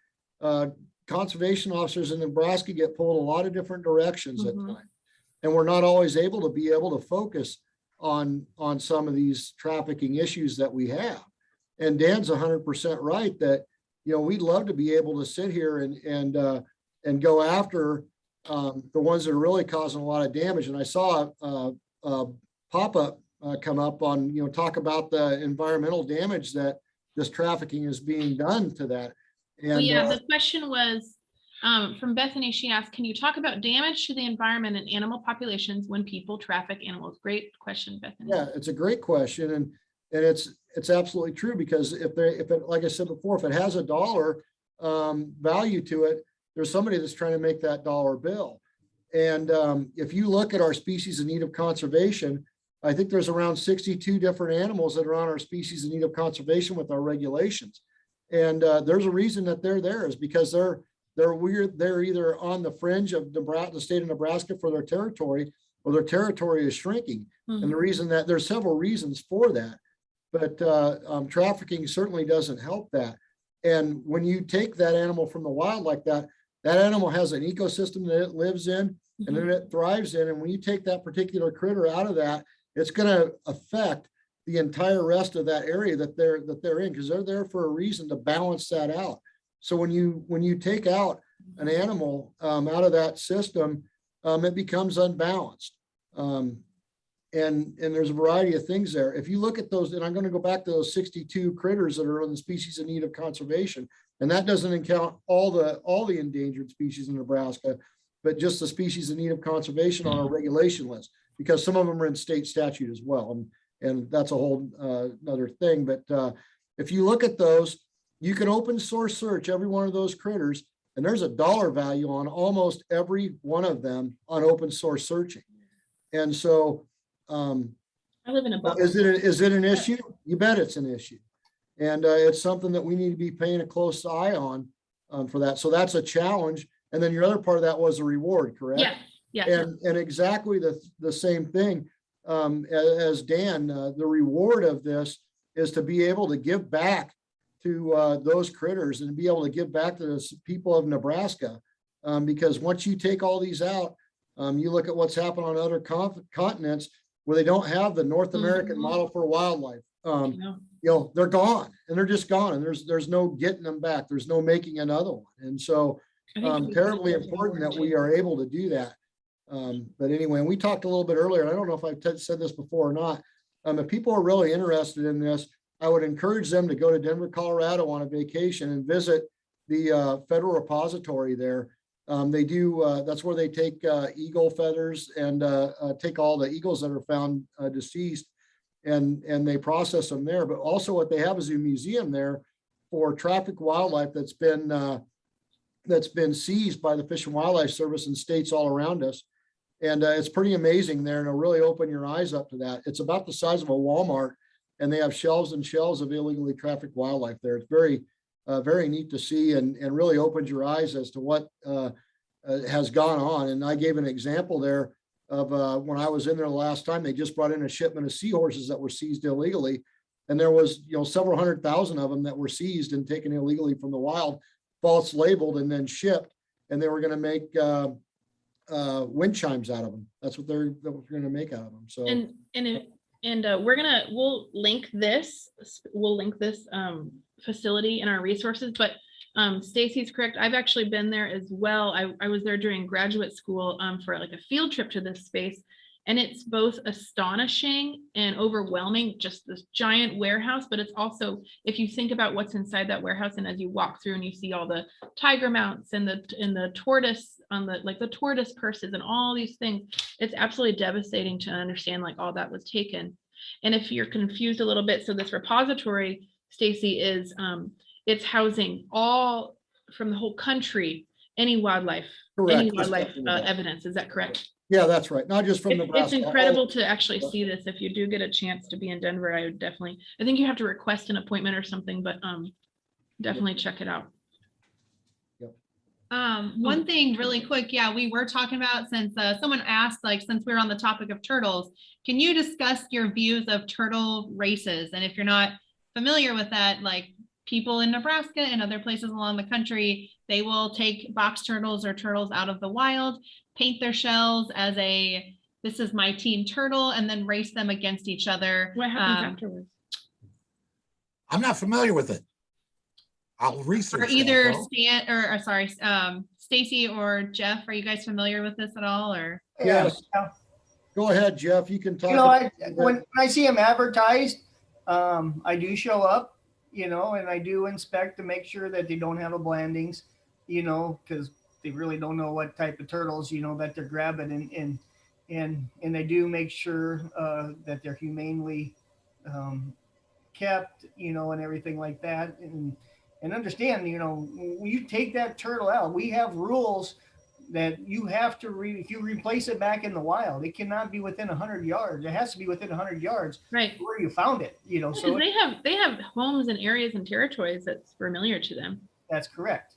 conservation officers in Nebraska get pulled a lot of different directions at times. And we're not always able to focus on some of these trafficking issues that we have. And Dan's 100% right that, you know, we'd love to be able to sit here and go after the ones that are really causing a lot of damage. And I saw a pop-up come up on, you know, talk about the environmental damage that this trafficking is being done to that. And Well, yeah, the question was from Bethany. She asked, can you talk about damage to the environment and animal populations when people traffic animals? Great question, Bethany. Yeah, it's a great question. And it's absolutely true, because if it, like I said before, if it has a dollar value to it, there's somebody that's trying to make that dollar bill. And if you look at our species in need of conservation, I think there's around 62 different animals that are on our species in need of conservation with our regulations. And there's a reason that they're there, is because they're either on the fringe of the state of Nebraska for their territory, or their territory is shrinking. Mm-hmm. And the reason that there's several reasons for that, but trafficking certainly doesn't help that. And when you take that animal from the wild like that, that animal has an ecosystem that it lives in, and then it thrives in. And when you take that particular critter out of that, it's going to affect the entire rest of that area that they're in, because they're there for a reason to balance that out. So when you take out an animal out of that system, it becomes unbalanced. And there's a variety of things there. If you look at those, and I'm going to go back to those 62 critters that are on the species in need of conservation, and that doesn't count all the endangered species in Nebraska, but just the species in need of conservation on our regulation list, because some of them are in state statute as well. And that's a whole another thing. But if you look at those, you can open source search every one of those critters, and there's a dollar value on almost every one of them on open source searching. And so I I live in a bubble. Is it an issue? You bet it's an issue. And it's something that we need to be paying a close eye on for that. So that's a challenge. And then your other part of that was a reward, correct? Yeah, yeah. And exactly the same thing as Dan, the reward of this is to be able to give back to those critters and be able to give back to the people of Nebraska. Because once you take all these out, you look at what's happened on other continents where they don't have the North American model for wildlife. They're gone and they're just gone, and there's no getting them back. There's no making another one. And so terribly important that we are able to do that. But anyway, we talked a little bit earlier. I don't know if I've said this before or not. If people are really interested in this, I would encourage them to go to Denver, Colorado on a vacation and visit the federal repository there. They do, that's where they take eagle feathers and take all the eagles that are found deceased and they process them there. But also what they have is a museum there for trafficked wildlife that's been seized by the Fish and Wildlife Service in states all around us. And it's pretty amazing there, and it'll really open your eyes up to that. It's about the size of a Walmart, and they have shelves and shelves of illegally trafficked wildlife there. It's very, very neat to see, and really opens your eyes as to what has gone on. And I gave an example there of when I was in there the last time, they just brought in a shipment of seahorses that were seized illegally. And there was, several 100,000 of them that were seized and taken illegally from the wild, false labeled and then shipped. And they were going to make wind chimes out of them. That's what they're going to make out of them. So we'll link this facility in our resources, but Stacy's correct. I've actually been there as well. I was there during graduate school for like a field trip to this space, and it's both astonishing and overwhelming, just this giant warehouse, but it's also, if you think about what's inside that warehouse, and as you walk through and you see all the tiger mounts and the tortoise on the tortoise purses and all these things, it's absolutely devastating to understand like all that was taken. And if you're confused a little bit, so this repository, Stacy, is it's housing all from the whole country, any wildlife evidence. Is that correct? Yeah, that's right. Not just from Nebraska. It's incredible to actually see this. If you do get a chance to be in Denver, I think you have to request an appointment or something, but definitely check it out. One thing really quick. Yeah, we were talking about, since someone asked, like, since we're on the topic of turtles, can you discuss your views of turtle races? And if you're not familiar with that, like, people in Nebraska and other places along the country, they will take box turtles or turtles out of the wild, paint their shells as this is my team turtle, and then race them against each other. What happens afterwards? I'm not familiar with it. I'll research. Or either Stacy or Jeff, are you guys familiar with this at all? Or yes. Go ahead, Jeff. You can talk. When I see them advertised, I do show up, and I do inspect to make sure that they don't have a blandings, because they really don't know what type of turtles, that they're grabbing, and I do make sure that they're humanely kept, and everything like that, and understand, when you take that turtle out, we have rules that you have to if you replace it back in the wild, it cannot be within 100 yards. It has to be within 100 yards, right, where you found it. So they have homes and areas and territories that's familiar to them. That's correct.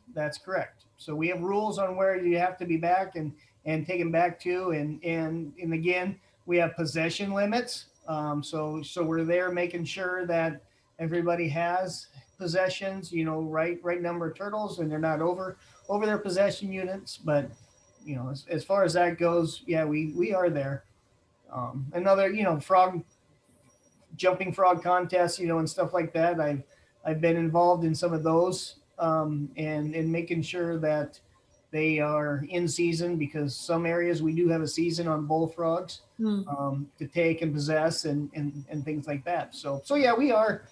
So we have rules on where you have to be back and taken back to, and again, we have possession limits. So we're there making sure that everybody has possessions, right number of turtles, and they're not over their possession units. But as far as that goes, yeah, we are there. Another, jumping frog contests, and stuff like that. I've been involved in some of those, and making sure that they are in season, because some areas we do have a season on bullfrogs to take and possess and things like that. So yeah, we are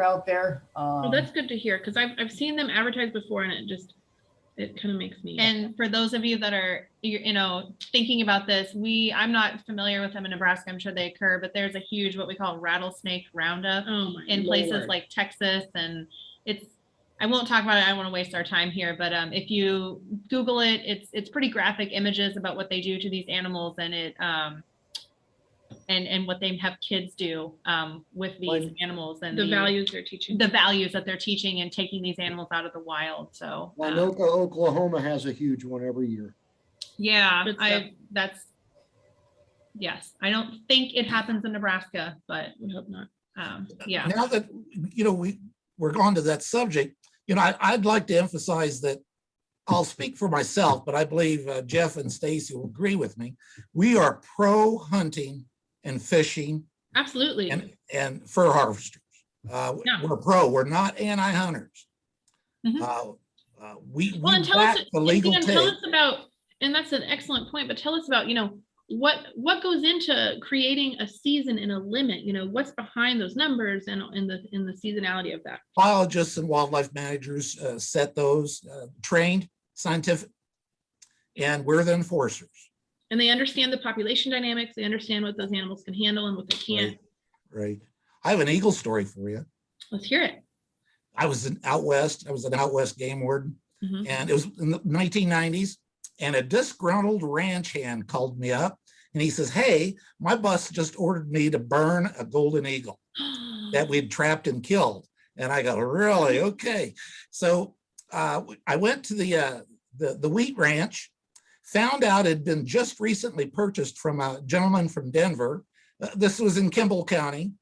out there. Well, that's good to hear, because I've seen them advertised before, and it kind of makes me. And for those of you that are, thinking about this, I'm not familiar with them in Nebraska. I'm sure they occur, but there's a huge, what we call rattlesnake roundup in places like Texas. And I won't talk about it. I don't want to waste our time here, but if you Google it, it's pretty graphic images about what they do to these animals. And and what they have kids do with these Like animals and The values they're teaching. the values that they're teaching and taking these animals out of the wild. So Winoka, Oklahoma has a huge one every year. yeah, Good stuff. yes, I don't think it happens in Nebraska, but We hope not. yeah. Now that, we're on to that subject, I'd like to emphasize that I'll speak for myself, but I believe Jeff and Stacy will agree with me. We are pro hunting and fishing Absolutely. and fur harvesters. Yeah. We're pro, we're not anti-hunters. Mhm. We Well, and back the legal Dan, tell take. us about, and that's an excellent point, but tell us about, what goes into creating a season and a limit, what's behind those numbers and in the seasonality of that. Biologists and wildlife managers set those, trained, scientific, and we're the enforcers. And they understand the population dynamics. They understand what those animals can handle and what they can't. Right. I have an eagle story for you. Let's hear it. I was an out west game warden, Mhm. and it was in the 1990s. And a disgruntled ranch hand called me up and he says, "Hey, my boss just ordered me to burn a golden eagle that we'd trapped and killed." And I go, "Really? Okay." So I went to the wheat ranch, found out it had been just recently purchased from a gentleman from Denver. This was in Kimball County.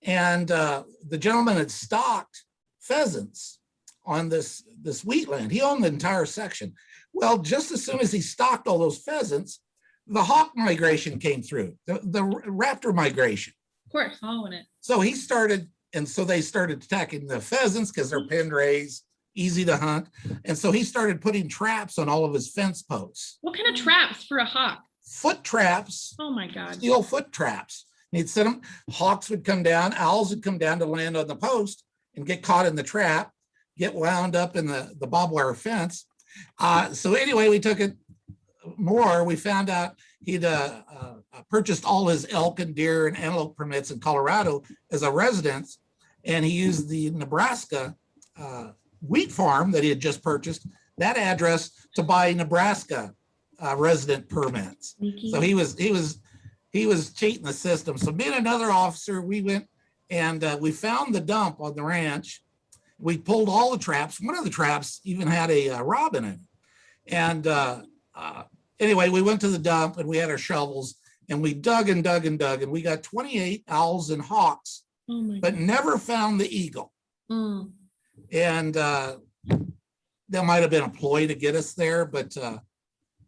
And the gentleman had stocked pheasants on this wheat land. He owned the entire section. Well, just as soon as he stocked all those pheasants, the hawk migration came through, the raptor migration. Of course. Following it. So they started attacking the pheasants because they're pen raised, easy to hunt. And so he started putting traps on all of his fence posts. What kind of traps for a hawk? Foot traps, Oh my God. steel foot traps. And he'd set them, hawks would come down, owls would come down to land on the post and get caught in the trap, get wound up in the barbed wire fence. So anyway, we took it more. We found out he'd purchased all his elk and deer and antelope permits in Colorado as a residence. And he used the Nebraska wheat farm that he had just purchased, that address, to buy Nebraska resident permits. Sneaky. So he was cheating the system. So me and another officer, we went and we found the dump on the ranch. We pulled all the traps. One of the traps even had a robin in it. And anyway, we went to the dump and we had our shovels and we dug and dug and dug and we got 28 owls and hawks, Oh my but never found the eagle. Mm. And that might have been a ploy to get us there, but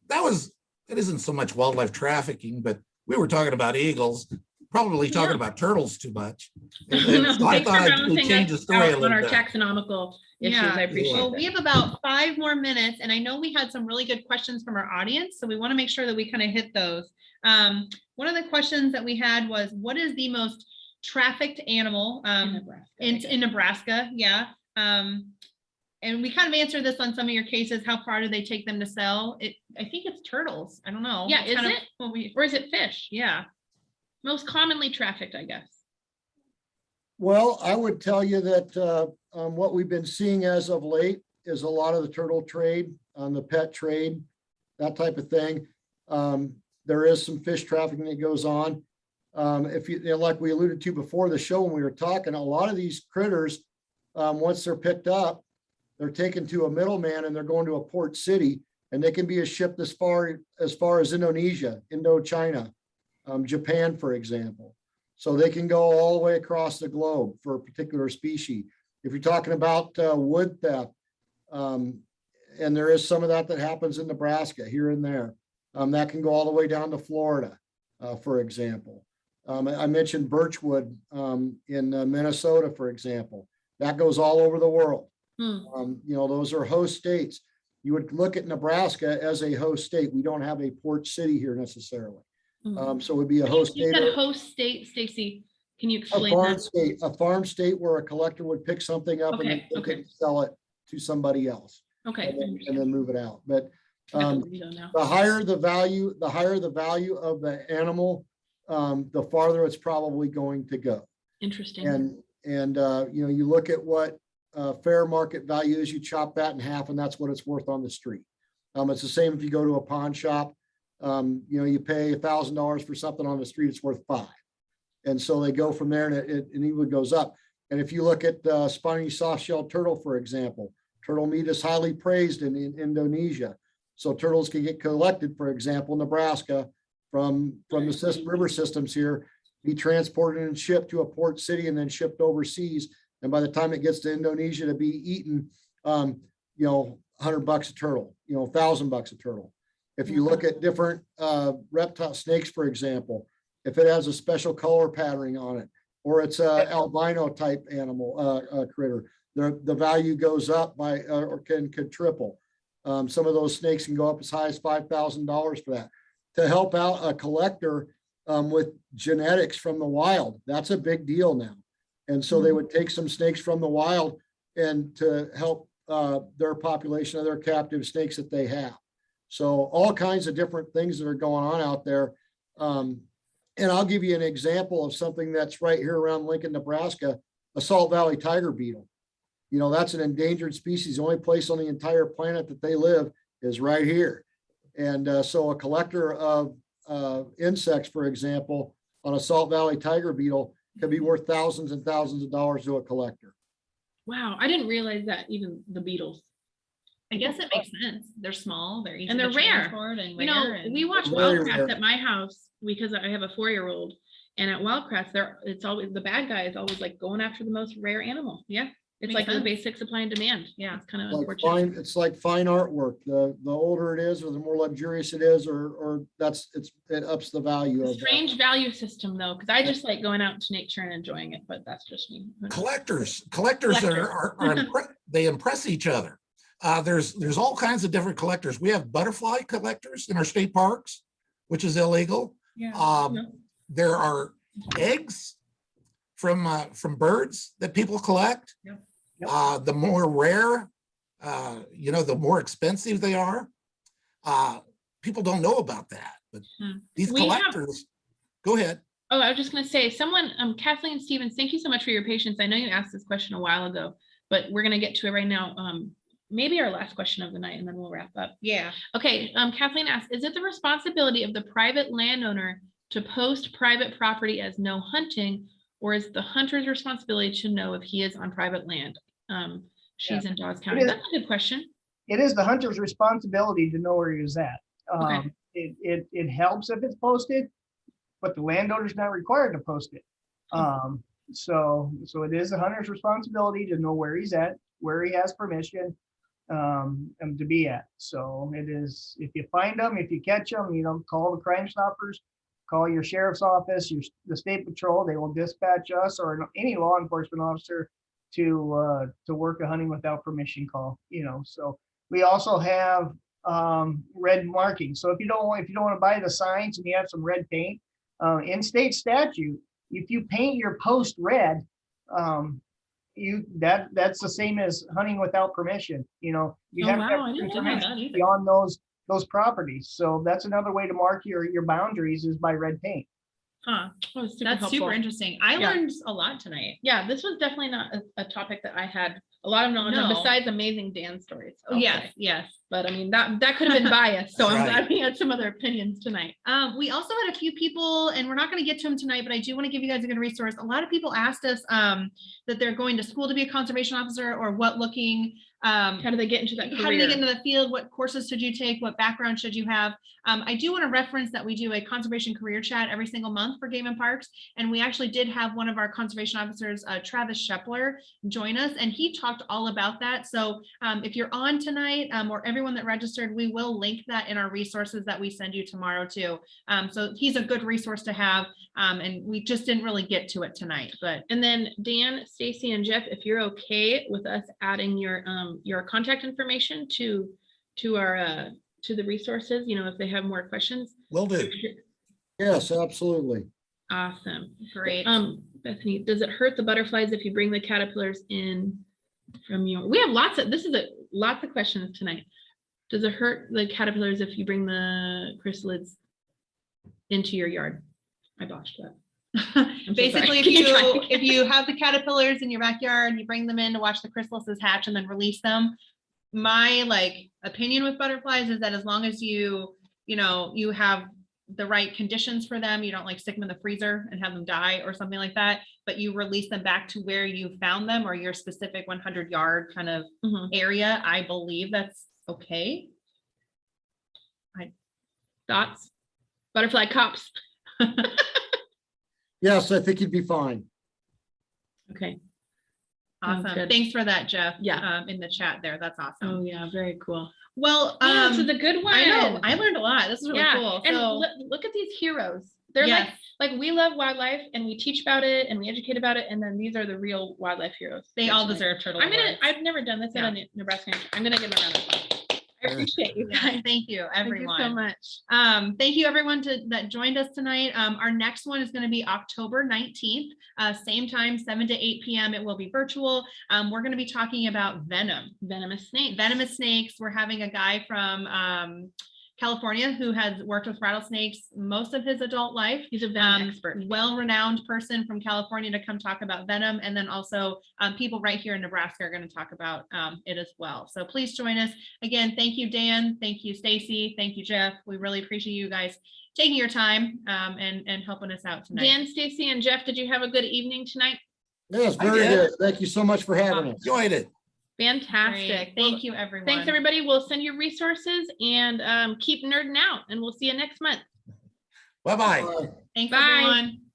that isn't so much wildlife trafficking, but we were talking about eagles, probably talking about turtles too much. And No, so I thanks for thought I'd balancing change the us story a out little on our bit. taxonomical issues. Yeah. I appreciate Well, that. we have about 5 more minutes, and I know we had some really good questions from our audience, so we want to make sure that we kind of hit those. One of the questions that we had was, what is the most trafficked animal In Nebraska. in Nebraska? Yeah. And we kind of answered this on some of your cases. How far do they take them to sell? I think it's turtles. I don't know. Yeah, It's is kind of it? what we, Or is it fish? yeah. Most commonly trafficked, I guess. Well, I would tell you that what we've been seeing as of late is a lot of the turtle trade, the pet trade, that type of thing. There is some fish trafficking that goes on. If like we alluded to before the show when we were talking, a lot of these critters, once they're picked up, they're taken to a middleman and they're going to a port city, and they can be shipped as far as Indonesia, Indochina, Japan, for example. So they can go all the way across the globe for a particular species. If you're talking about wood theft, and there is some of that happens in Nebraska here and there, that can go all the way down to Florida, for example. I mentioned birchwood in Minnesota, for example. That goes all over the world. Those are host states. You would look at Nebraska as a host state. We don't have a port city here necessarily. So it would be a host You state. said host state, Stacy. Can you A explain farm that? state, a farm state where a collector would pick something up and Okay, then they okay. could sell it to somebody else Okay. and then move it out. But I got the burrito now. the higher the value of the animal, the farther it's probably going to go. Interesting. And you look at what fair market value is, you chop that in half, and that's what it's worth on the street. It's the same if you go to a pawn shop. You pay $1,000 for something on the street, it's worth $5,000. And so they go from there, and it even goes up. And if you look at spiny soft-shelled turtle, for example, turtle meat is highly praised in Indonesia. So turtles can get collected, for example, Nebraska, from the river systems here, be transported and shipped to a port city and then shipped overseas. And by the time it gets to Indonesia to be eaten, $100 a turtle, $1,000 a turtle. If you look at different reptile snakes, for example, if it has a special color patterning on it, or it's a albino type animal critter, the value goes up by or can triple. Some of those snakes can go up as high as $5,000 for that. To help out a collector with genetics from the wild, that's a big deal now. And so they would take some snakes from the wild and to help their population of their captive snakes that they have. So all kinds of different things that are going on out there. And I'll give you an example of something that's right here around Lincoln, Nebraska, a Salt Valley tiger beetle. That's an endangered species. The only place on the entire planet that they live is right here. And so a collector of insects, for example, on a Salt Valley tiger beetle can be worth thousands and thousands of dollars to a collector. Wow, I didn't realize that, even the beetles. I guess it makes sense. They're small, they're easy And they're to rare. transport and You know, rare and- we watch Very Wildcraft rare. at my house because I have a 4-year-old, and at Wildcraft, it's always the bad guy is always like going after the most rare animal. Yeah, It's makes like the sense. basic supply and demand. Yeah. It's kind of Like unfortunate. it's like fine artwork. The older it is, or the more luxurious it is, or it ups the value of that. Strange value system though, because I just like going out into nature and enjoying it, but that's just me. Who knows? Collectors Collector. they impress each other. There's all kinds of different collectors. We have butterfly collectors in our state parks, which is illegal. Yeah. There are eggs from birds that people collect. Yep. The more rare, the more expensive they are. People don't know about that, but these We have- collectors. Go ahead. Oh, I was just going to say, Kathleen Stevens, thank you so much for your patience. I know you asked this question a while ago, but we're going to get to it right now. Maybe our last question of the night, and then we'll wrap up. Yeah. Okay, Kathleen asked, is it the responsibility of the private landowner to post private property as no hunting, or is the hunter's responsibility to know if he is on private land? She's in Dawes County. is. That's a good question. It is the hunter's responsibility to know where he was at. Okay. It helps if it's posted, but the landowner's not required to post it. So it is the hunter's responsibility to know where he's at, where he has permission to be at. So it is, if you find them, if you catch them, call the Crime Stoppers, call your sheriff's office, the state patrol. They will dispatch us or any law enforcement officer to work a hunting without permission call. So we also have red markings. So if you don't want to buy the signs and you have some red paint, in state statute, if you paint your post red, that's the same as hunting without permission. You Oh, have to wow, I have didn't know permission that either. beyond those properties. So that's another way to mark your boundaries is by red paint. Huh. Oh, it's That's helpful. super interesting. I Yeah. learned a lot tonight. Yeah, this was definitely not a topic that I had a lot of knowledge on, No. besides amazing Dan stories. I'll Yes, say. yes. But I mean, that could have been biased. So I'm Right. glad we had some other opinions tonight. We also had a few people, and we're not going to get to them tonight, but I do want to give you guys a good resource. A lot of people asked us that they're going to school to be a conservation officer, or what looking. How do they get into that career? How do they get into the field? What courses should you take? What background should you have? I do want to reference that we do a conservation career chat every single month for Game and Parks. And we actually did have one of our conservation officers, Travis Shepler, join us, and he talked all about that. So if you're on tonight, or everyone that registered, we will link that in our resources that we send you tomorrow too. So he's a good resource to have. And we just didn't really get to it tonight, but And then Dan, Stacy, and Jeff, if you're okay with us adding your contact information to our to the resources, if they have more questions. Will do. Yes, absolutely. Awesome. great. Bethany, does it hurt the butterflies if you bring the caterpillars in from your? We have lots of questions tonight. Does it hurt the caterpillars if you bring the chrysalids into your yard? I botched that. so Basically, sorry. if you have the caterpillars in your backyard and you bring them in to watch the chrysalises hatch and then release them, my opinion with butterflies is that as long as you have the right conditions for them. You don't like stick them in the freezer and have them die or something like that, but you release them back to where you found them or your specific 100-yard kind of Mhm. area. I believe that's okay. Thoughts? Butterfly cops. Yes, I think you'd be fine. Okay. Sounds Awesome. good. Thanks for that, Jeff. Yeah. In the chat there. That's awesome. Oh yeah, very cool. Well, Yeah, this is a good one. I know. I learned a lot. This is really Yeah, cool. and So look at these heroes. They're yes, like we love wildlife and we teach about it and we educate about it, and then these are the real wildlife heroes. they here all tonight. deserve turtle awards. I've never done this Yeah. at a Nebraska. I'm gonna give them a round of applause. I appreciate you Yeah, guys. thank you, everyone. Thank you so much. Thank you everyone that joined us tonight. Our next one is going to be October 19th, same time, 7 to 8 p.m. It will be virtual. We're going to be talking about venom. Venomous snake. Venomous snakes. We're having a guy from California who has worked with rattlesnakes most of his adult life. He's a venom expert. Well-renowned person from California to come talk about venom. And then also people right here in Nebraska are going to talk about it as well. So please join us. Again, thank you, Dan. Thank you, Stacy. Thank you, Jeff. We really appreciate you guys taking your time and helping us out tonight. Dan, Stacy, and Jeff, did you have a good evening tonight? Yes, I very did. good. Thank you so much for having us. Enjoyed it. Fantastic. Thank you, everyone. Thanks, everybody. We'll send you resources and keep nerding out, and we'll see you next month. Bye-bye. Bye. Thanks, Bye. everyone.